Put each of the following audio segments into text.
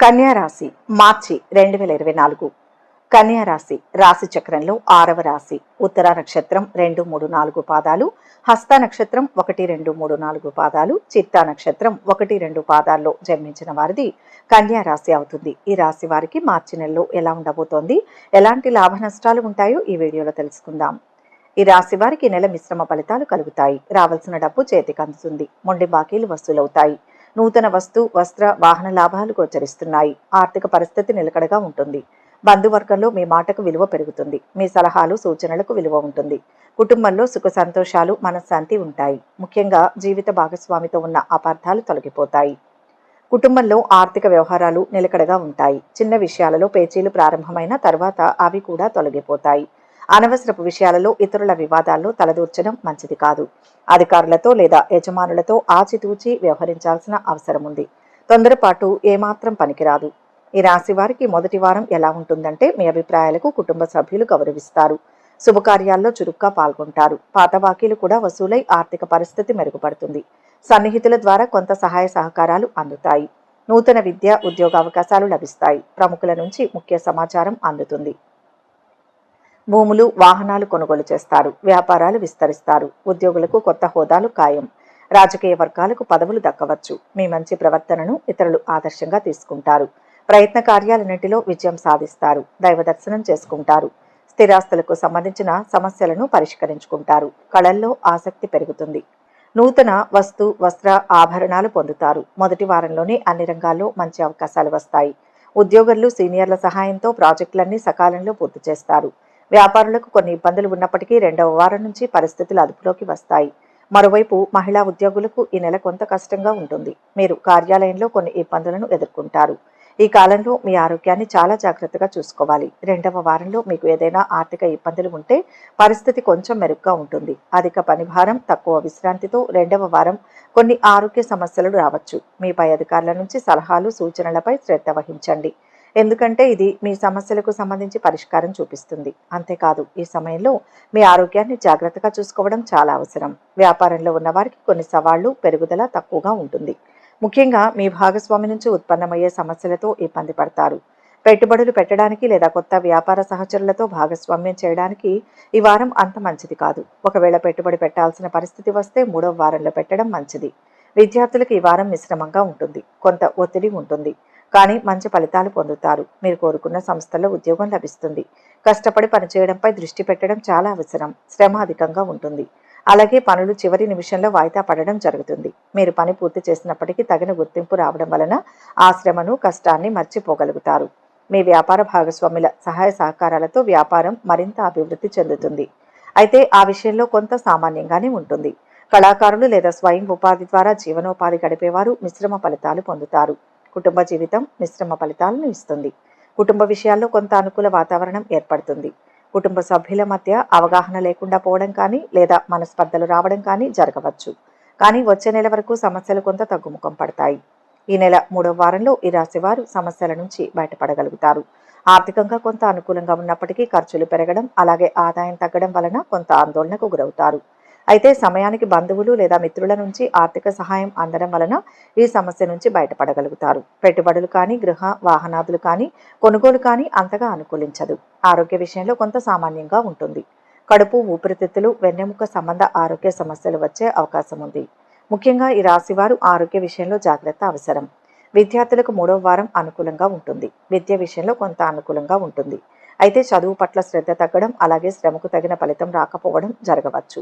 కన్యా రాశి మార్చి 2024. కన్యా రాశి రాశి చక్రంలో 6వ రాశి. ఉత్తర నక్షత్రం 2, 3, 4 పాదాలు, హస్త నక్షత్రం 1, 2, 3, 4 పాదాలు, చిత్తా నక్షత్రం 1, 2 పాదాల్లో జన్మించిన వారిది కన్యా రాశి అవుతుంది. ఈ రాశి వారికి మార్చి నెలలో ఎలా ఉండబోతోంది, ఎలాంటి లాభ నష్టాలు ఉంటాయో ఈ వీడియోలో తెలుసుకుందాం. ఈ రాశి వారికి నెల మిశ్రమ ఫలితాలు కలుగుతాయి. రావాల్సిన డబ్బు చేతికి అందుతుంది. మొండి బాకీలు వసూలవుతాయి. నూతన వస్తు వస్త్ర వాహన లాభాలు గోచరిస్తున్నాయి. ఆర్థిక పరిస్థితి నిలకడగా ఉంటుంది. బంధువర్గంలో మీ మాటకు విలువ పెరుగుతుంది. మీ సలహాలు సూచనలకు విలువ ఉంటుంది. కుటుంబంలో సుఖ సంతోషాలు మనశ్శాంతి ఉంటాయి. ముఖ్యంగా జీవిత భాగస్వామితో ఉన్న అపార్థాలు తొలగిపోతాయి. కుటుంబంలో ఆర్థిక వ్యవహారాలు నిలకడగా ఉంటాయి. చిన్న విషయాలలో పేచీలు ప్రారంభమైన తర్వాత అవి కూడా తొలగిపోతాయి. అనవసరపు విషయాలలో ఇతరుల వివాదాల్లో తలదూర్చడం మంచిది కాదు. అధికారులతో లేదా యజమానులతో ఆచితూచి వ్యవహరించాల్సిన అవసరం ఉంది. తొందరపాటు ఏమాత్రం పనికిరాదు. ఈ రాశి వారికి మొదటి వారం ఎలా ఉంటుందంటే, మీ అభిప్రాయాలకు కుటుంబ సభ్యులు గౌరవిస్తారు. శుభకార్యాల్లో చురుగ్గా పాల్గొంటారు. పాత బాకీలు కూడా వసూలై ఆర్థిక పరిస్థితి మెరుగుపడుతుంది. సన్నిహితుల ద్వారా కొంత సహాయ సహకారాలు అందుతాయి. నూతన విద్య ఉద్యోగ అవకాశాలు లభిస్తాయి. ప్రముఖుల నుంచి ముఖ్య సమాచారం అందుతుంది. భూములు వాహనాలు కొనుగోలు చేస్తారు. వ్యాపారాలు విస్తరిస్తారు. ఉద్యోగులకు కొత్త హోదాలు ఖాయం. రాజకీయ వర్గాలకు పదవులు దక్కవచ్చు. మీ మంచి ప్రవర్తనను ఇతరులు ఆదర్శంగా తీసుకుంటారు. ప్రయత్న కార్యాలన్నింటిలో విజయం సాధిస్తారు. దైవ దర్శనం చేసుకుంటారు. స్థిరాస్తులకు సంబంధించిన సమస్యలను పరిష్కరించుకుంటారు. కళల్లో ఆసక్తి పెరుగుతుంది. నూతన వస్తు వస్త్ర ఆభరణాలు పొందుతారు. మొదటి వారంలోనే అన్ని రంగాల్లో మంచి అవకాశాలు వస్తాయి. ఉద్యోగులు సీనియర్ల సహాయంతో ప్రాజెక్టులన్నీ సకాలంలో పూర్తి చేస్తారు. వ్యాపారులకు కొన్ని ఇబ్బందులు ఉన్నప్పటికీ రెండవ వారం నుంచి పరిస్థితులు అదుపులోకి వస్తాయి. మరోవైపు మహిళా ఉద్యోగులకు ఈ నెల కొంత కష్టంగా ఉంటుంది. మీరు కార్యాలయంలో కొన్ని ఇబ్బందులను ఎదుర్కొంటారు. ఈ కాలంలో మీ ఆరోగ్యాన్ని చాలా జాగ్రత్తగా చూసుకోవాలి. రెండవ వారంలో మీకు ఏదైనా ఆర్థిక ఇబ్బందులు ఉంటే పరిస్థితి కొంచెం మెరుగ్గా ఉంటుంది. అధిక పనిభారం, తక్కువ విశ్రాంతితో రెండవ వారం కొన్ని ఆరోగ్య సమస్యలు రావచ్చు. మీ పై అధికారుల నుంచి సలహాలు సూచనలపై శ్రద్ధ వహించండి. ఎందుకంటే ఇది మీ సమస్యలకు సంబంధించి పరిష్కారం చూపిస్తుంది. అంతేకాదు, ఈ సమయంలో మీ ఆరోగ్యాన్ని జాగ్రత్తగా చూసుకోవడం చాలా అవసరం. వ్యాపారంలో ఉన్న వారికి కొన్ని సవాళ్లు, పెరుగుదల తక్కువగా ఉంటుంది. ముఖ్యంగా మీ భాగస్వామి నుంచి ఉత్పన్నమయ్యే సమస్యలతో ఇబ్బంది పడతారు. పెట్టుబడులు పెట్టడానికి లేదా కొత్త వ్యాపార సహచరులతో భాగస్వామ్యం చేయడానికి ఈ వారం అంత మంచిది కాదు. ఒకవేళ పెట్టుబడి పెట్టాల్సిన పరిస్థితి వస్తే 3వ వారంలో పెట్టడం మంచిది. విద్యార్థులకు ఈ వారం మిశ్రమంగా ఉంటుంది. కొంత ఒత్తిడి ఉంటుంది. కానీ మంచి ఫలితాలు పొందుతారు. మీరు కోరుకున్న సంస్థల్లో ఉద్యోగం లభిస్తుంది. కష్టపడి పనిచేయడంపై దృష్టి పెట్టడం చాలా అవసరం. శ్రమ అధికంగా ఉంటుంది. అలాగే పనులు చివరి నిమిషంలో వాయిదా పడడం జరుగుతుంది. మీరు పని పూర్తి చేసినప్పటికీ తగిన గుర్తింపు రావడం వలన ఆ శ్రమను కష్టాన్ని మర్చిపోగలుగుతారు. మీ వ్యాపార భాగస్వాముల సహాయ సహకారాలతో వ్యాపారం మరింత అభివృద్ధి చెందుతుంది. అయితే ఆ విషయంలో కొంత సామాన్యంగానే ఉంటుంది. కళాకారులు లేదా స్వయం ఉపాధి ద్వారా జీవనోపాధి గడిపేవారు మిశ్రమ ఫలితాలు పొందుతారు. కుటుంబ జీవితం మిశ్రమ ఫలితాలను ఇస్తుంది. కుటుంబ విషయాల్లో కొంత అనుకూల వాతావరణం ఏర్పడుతుంది. కుటుంబ సభ్యుల మధ్య అవగాహన లేకుండా పోవడం కానీ లేదా మనస్పర్ధలు రావడం కానీ జరగవచ్చు. కానీ వచ్చే నెల వరకు సమస్యలు కొంత తగ్గుముఖం పడతాయి. ఈ నెల 3వ వారంలో ఈ రాశి వారు సమస్యల నుంచి బయటపడగలుగుతారు. ఆర్థికంగా కొంత అనుకూలంగా ఉన్నప్పటికీ ఖర్చులు పెరగడం, అలాగే ఆదాయం తగ్గడం వలన కొంత ఆందోళనకు గురవుతారు. అయితే సమయానికి బంధువులు లేదా మిత్రుల నుంచి ఆర్థిక సహాయం అందడం వలన ఈ సమస్య నుంచి బయటపడగలుగుతారు. పెట్టుబడులు కానీ, గృహ వాహనాదులు కానీ, కొనుగోలు కానీ అంతగా అనుకూలించదు. ఆరోగ్య విషయంలో కొంత సామాన్యంగా ఉంటుంది. కడుపు, ఊపిరితిత్తులు, వెన్నెముక సంబంధ ఆరోగ్య సమస్యలు వచ్చే అవకాశం ఉంది. ముఖ్యంగా ఈ రాశి వారు ఆరోగ్య విషయంలో జాగ్రత్త అవసరం. విద్యార్థులకు 3వ వారం అనుకూలంగా ఉంటుంది. విద్య విషయంలో కొంత అనుకూలంగా ఉంటుంది. అయితే చదువు పట్ల శ్రద్ధ తగ్గడం, అలాగే శ్రమకు తగిన ఫలితం రాకపోవడం జరగవచ్చు.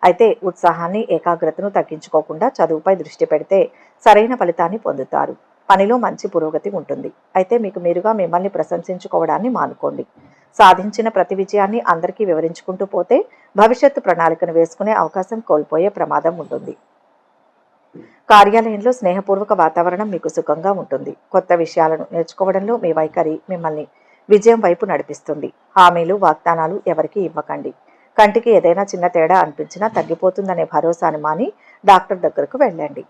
అయితే ఉత్సాహాన్ని, ఏకాగ్రతను తగ్గించుకోకుండా చదువుపై దృష్టి పెడితే సరైన ఫలితాన్ని పొందుతారు. పనిలో మంచి పురోగతి ఉంటుంది. అయితే మీకు మీరుగా మిమ్మల్ని ప్రశంసించుకోవడాన్ని మానుకోండి. సాధించిన ప్రతి విజయాన్ని అందరికీ వివరించుకుంటూ పోతే భవిష్యత్తు ప్రణాళికను వేసుకునే అవకాశం కోల్పోయే ప్రమాదం ఉంటుంది. కార్యాలయంలో స్నేహపూర్వక వాతావరణం మీకు సుఖంగా ఉంటుంది. కొత్త విషయాలను నేర్చుకోవడంలో మీ వైఖరి మిమ్మల్ని విజయం వైపు నడిపిస్తుంది. హామీలు, వాగ్దానాలు ఎవరికీ ఇవ్వకండి. కంటికి ఏదైనా చిన్న తేడా అనిపించినా తగ్గిపోతుందనే భరోసాను మాని డాక్టర్ దగ్గరకు వెళ్ళండి.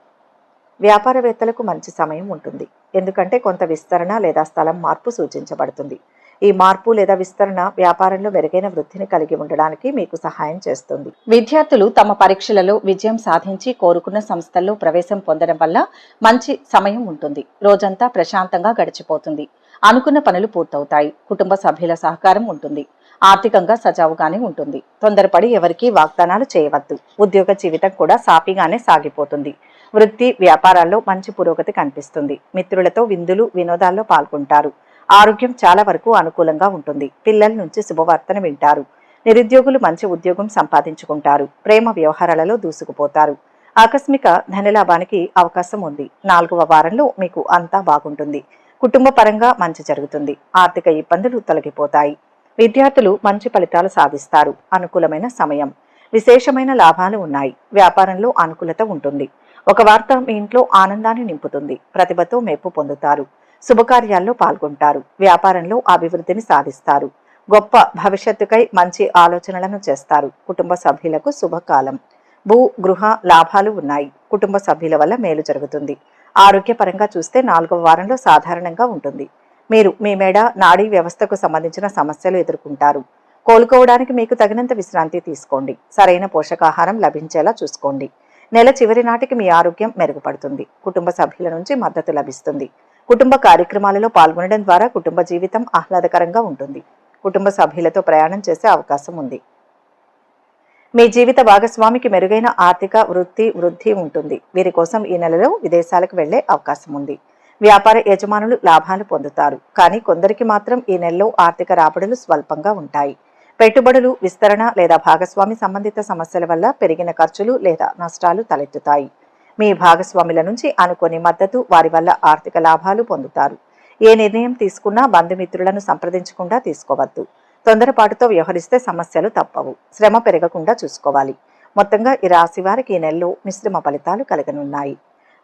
వ్యాపారవేత్తలకు మంచి సమయం ఉంటుంది. ఎందుకంటే కొంత విస్తరణ లేదా స్థలం మార్పు సూచించబడుతుంది. ఈ మార్పు లేదా విస్తరణ వ్యాపారంలో మెరుగైన వృద్ధిని కలిగి ఉండడానికి మీకు సహాయం చేస్తుంది. విద్యార్థులు తమ పరీక్షలలో విజయం సాధించి కోరుకున్న సంస్థల్లో ప్రవేశం పొందడం వల్ల మంచి సమయం ఉంటుంది. రోజంతా ప్రశాంతంగా గడిచిపోతుంది. అనుకున్న పనులు పూర్తవుతాయి. కుటుంబ సభ్యుల సహకారం ఉంటుంది. ఆర్థికంగా సజావుగానే ఉంటుంది. తొందరపడి ఎవరికీ వాగ్దానాలు చేయవద్దు. ఉద్యోగ జీవితం కూడా సాఫీగానే సాగిపోతుంది. వృత్తి వ్యాపారాల్లో మంచి పురోగతి కనిపిస్తుంది. మిత్రులతో విందులు వినోదాల్లో పాల్గొంటారు. ఆరోగ్యం చాలా వరకు అనుకూలంగా ఉంటుంది. పిల్లల నుంచి శుభవార్తను వింటారు. నిరుద్యోగులు మంచి ఉద్యోగం సంపాదించుకుంటారు. ప్రేమ వ్యవహారాలలో దూసుకుపోతారు. ఆకస్మిక ధనలాభానికి అవకాశం ఉంది. 4వ వారంలో మీకు అంతా బాగుంటుంది. కుటుంబ పరంగా మంచి జరుగుతుంది. ఆర్థిక ఇబ్బందులు తొలగిపోతాయి. విద్యార్థులు మంచి ఫలితాలు సాధిస్తారు. అనుకూలమైన సమయం. విశేషమైన లాభాలు ఉన్నాయి. వ్యాపారంలో అనుకూలత ఉంటుంది. ఒక వార్త మీ ఇంట్లో ఆనందాన్ని నింపుతుంది. ప్రతిభతో మెప్పు పొందుతారు. శుభకార్యాల్లో పాల్గొంటారు. వ్యాపారంలో అభివృద్ధిని సాధిస్తారు. గొప్ప భవిష్యత్తుకై మంచి ఆలోచనలను చేస్తారు. కుటుంబ సభ్యులకు శుభకాలం. భూ గృహ లాభాలు ఉన్నాయి. కుటుంబ సభ్యుల వల్ల మేలు జరుగుతుంది. ఆరోగ్యపరంగా చూస్తే 4వ వారంలో సాధారణంగా ఉంటుంది. మీరు మీ మెడ నాడీ వ్యవస్థకు సంబంధించిన సమస్యలు ఎదుర్కొంటారు. కోలుకోవడానికి మీకు తగినంత విశ్రాంతి తీసుకోండి. సరైన పోషకాహారం లభించేలా చూసుకోండి. నెల చివరి నాటికి మీ ఆరోగ్యం మెరుగుపడుతుంది. కుటుంబ సభ్యుల నుంచి మద్దతు లభిస్తుంది. కుటుంబ కార్యక్రమాలలో పాల్గొనడం ద్వారా కుటుంబ జీవితం ఆహ్లాదకరంగా ఉంటుంది. కుటుంబ సభ్యులతో ప్రయాణం చేసే అవకాశం ఉంది. మీ జీవిత భాగస్వామికి మెరుగైన ఆర్థిక వృద్ధి ఉంటుంది. వీరి కోసం ఈ నెలలో విదేశాలకు వెళ్లే అవకాశం ఉంది. వ్యాపార యజమానులు లాభాలు పొందుతారు. కానీ కొందరికి మాత్రం ఈ నెలలో ఆర్థిక రాబడులు స్వల్పంగా ఉంటాయి. పెట్టుబడులు విస్తరణ లేదా భాగస్వామి సంబంధిత సమస్యల వల్ల పెరిగిన ఖర్చులు లేదా నష్టాలు తలెత్తుతాయి. మీ భాగస్వాముల నుంచి అనుకోని మద్దతు, వారి వల్ల ఆర్థిక లాభాలు పొందుతారు. ఏ నిర్ణయం తీసుకున్నా బంధుమిత్రులను సంప్రదించకుండా తీసుకోవద్దు. తొందరపాటుతో వ్యవహరిస్తే సమస్యలు తప్పవు. శ్రమ పెరగకుండా చూసుకోవాలి. మొత్తంగా ఈ రాశి వారికి ఈ నెలలో మిశ్రమ ఫలితాలు కలగనున్నాయి.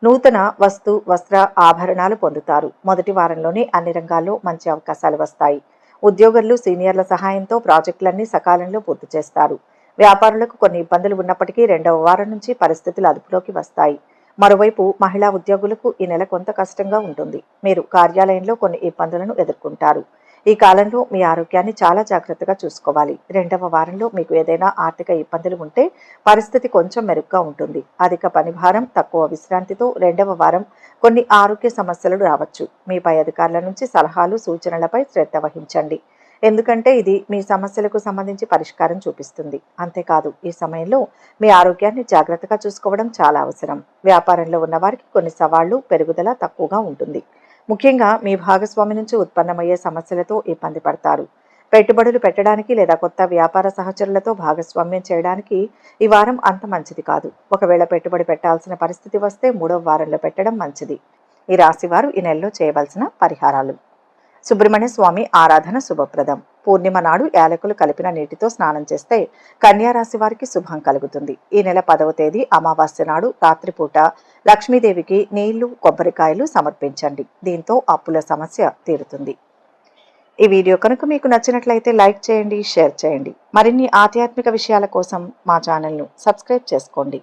నూతన వస్త్ర ఆభరణాలు పొందుతారు. మొదటి వారంలోనే అన్ని రంగాల్లో మంచి అవకాశాలు వస్తాయి. ఉద్యోగులు సీనియర్ల సహాయంతో ప్రాజెక్టులన్నీ సకాలంలో పూర్తి చేస్తారు. వ్యాపారులకు కొన్ని ఇబ్బందులు ఉన్నప్పటికీ 2వ వారం నుంచి పరిస్థితులు అదుపులోకి వస్తాయి. మరోవైపు మహిళా ఉద్యోగులకు ఈ నెల కొంత కష్టంగా ఉంటుంది. మీరు కార్యాలయంలో కొన్ని ఇబ్బందులను ఎదుర్కొంటారు. ఈ కాలంలో మీ ఆరోగ్యాన్ని చాలా జాగ్రత్తగా చూసుకోవాలి. 2వ వారంలో మీకు ఏదైనా ఆర్థిక ఇబ్బందులు ఉంటే పరిస్థితి కొంచెం మెరుగ్గా ఉంటుంది. అధిక పనిభారం, తక్కువ విశ్రాంతితో 2వ వారం కొన్ని ఆరోగ్య సమస్యలు రావచ్చు. మీ పై అధికారుల నుంచి సలహాలు, సూచనలపై శ్రద్ధ వహించండి. ఎందుకంటే ఇది మీ సమస్యలకు సంబంధించి పరిష్కారం చూపిస్తుంది. అంతేకాదు ఈ సమయంలో మీ ఆరోగ్యాన్ని జాగ్రత్తగా చూసుకోవడం చాలా అవసరం. వ్యాపారంలో ఉన్న వారికి కొన్ని సవాళ్లు, పెరుగుదల తక్కువగా ఉంటుంది. ముఖ్యంగా మీ భాగస్వామి నుంచి ఉత్పన్నమయ్యే సమస్యలతో ఇబ్బంది పడతారు. పెట్టుబడులు పెట్టడానికి లేదా కొత్త వ్యాపార సహచరులతో భాగస్వామ్యం చేయడానికి ఈ వారం అంత మంచిది కాదు. ఒకవేళ పెట్టుబడి పెట్టాల్సిన పరిస్థితి వస్తే 3వ వారంలో పెట్టడం మంచిది. ఈ రాశి వారు ఈ నెలలో చేయవలసిన పరిహారాలు: సుబ్రహ్మణ్య స్వామి ఆరాధన శుభప్రదం. పూర్ణిమ నాడు యాలకులు కలిపిన నీటితో స్నానం చేస్తే కన్యా రాశి వారికి శుభం కలుగుతుంది. ఈ నెల 10వ తేదీ అమావాస్య నాడు రాత్రిపూట లక్ష్మీదేవికి నీళ్లు, కొబ్బరికాయలు సమర్పించండి. దీంతో అప్పుల సమస్య తీరుతుంది. ఈ వీడియో కనుక మీకు నచ్చినట్లయితే లైక్ చేయండి, షేర్ చేయండి. మరిన్ని ఆధ్యాత్మిక విషయాల కోసం మా ఛానల్ను సబ్స్క్రైబ్ చేసుకోండి.